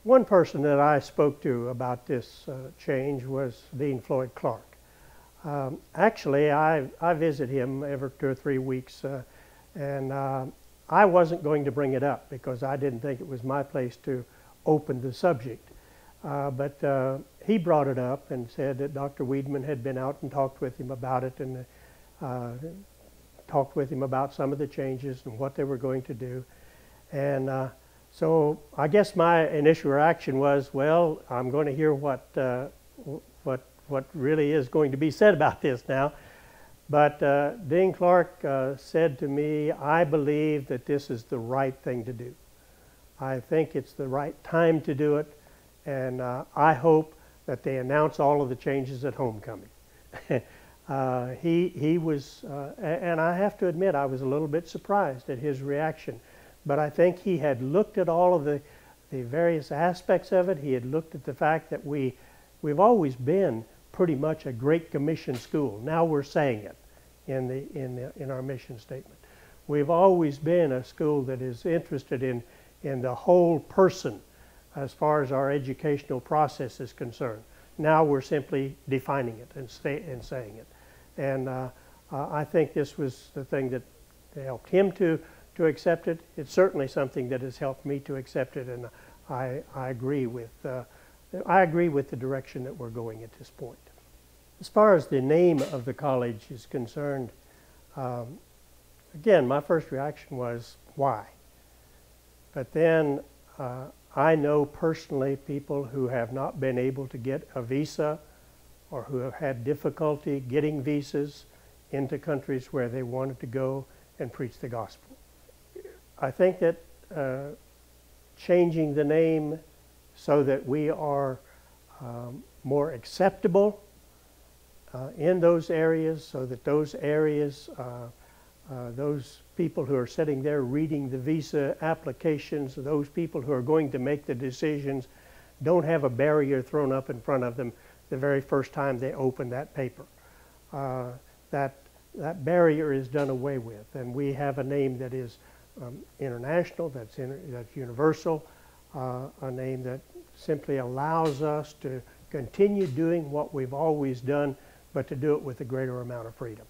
one person that I spoke to about this change was Dean Floyd Clark. Actually, I visit him every 2 or 3 weeks, and I wasn't going to bring it up because I didn't think it was my place to open the subject. But he brought it up and said that Dr. Wiedemann had been out and talked with him about it, and talked with him about some of the changes and what they were going to do. And so I guess my initial reaction was, well, I'm going to hear what really is going to be said about this now. But Dean Clark said to me, I believe that this is the right thing to do. I think it's the right time to do it, and I hope that they announce all of the changes at homecoming. He was, and I have to admit, I was a little bit surprised at his reaction. But I think he had looked at all of the various aspects of it. He had looked at the fact that we've always been pretty much a Great Commission school. Now we're saying it in our mission statement. We've always been a school that is interested in the whole person as far as our educational process is concerned. Now we're simply defining it and saying it. And I think this was the thing that helped him to accept it. It's certainly something that has helped me to accept it, and I agree with the direction that we're going at this point. As far as the name of the college is concerned, again, my first reaction was, why? But then I know personally people who have not been able to get a visa or who have had difficulty getting visas into countries where they wanted to go and preach the gospel. I think that changing the name so that we are more acceptable in those areas, so that those areas, those people who are sitting there reading the visa applications, those people who are going to make the decisions, don't have a barrier thrown up in front of them the very first time they open that paper. That barrier is done away with, and we have a name that is international, that's universal, a name that simply allows us to continue doing what we've always done, but to do it with a greater amount of freedom.